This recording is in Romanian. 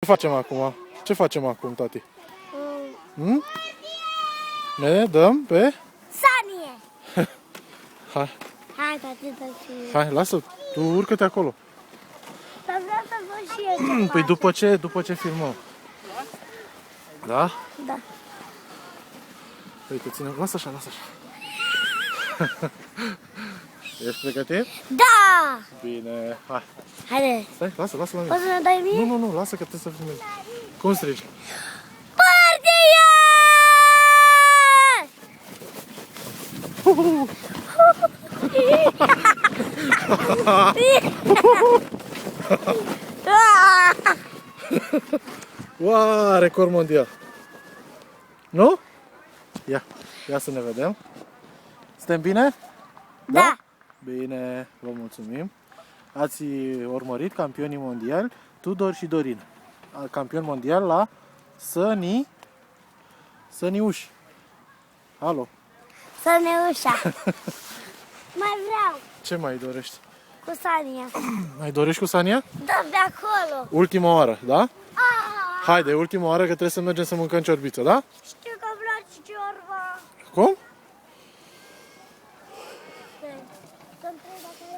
facem acum? Ce facem acum, tati? Ne dăm pe... Sanie! Hai, Hai, tati, tati. hai, lasă, tu urcă-te acolo. Dar vreau să văd și eu ce Păi face. după ce filmăm. Da? Da. Uite, ține, lasă așa, lasă așa. Ești pregătit? Da! Bine, hai. Haide. Stai, lasă la mine. Poți să ne dai mie? Nu, lasă că trebuie să filmezi. Cum strigi? Wow, record mondial. Nu? Ia să ne vedem. Suntem bine? Da. Bine, vă mulțumim. Ați urmărit campionii mondiali Tudor și Dorin. Campion mondial la Săniuși. Alo. Săniușa. Mai vreau Ce mai dorești? cu Sania. Mai dorești cu Sania? Da, de acolo. Ultima oară, da? Ah, Haide, ultima oară că trebuie să mergem să mâncăm ciorbiță, da? știu că îmi place ciorba. Cum? Să întreb dacă e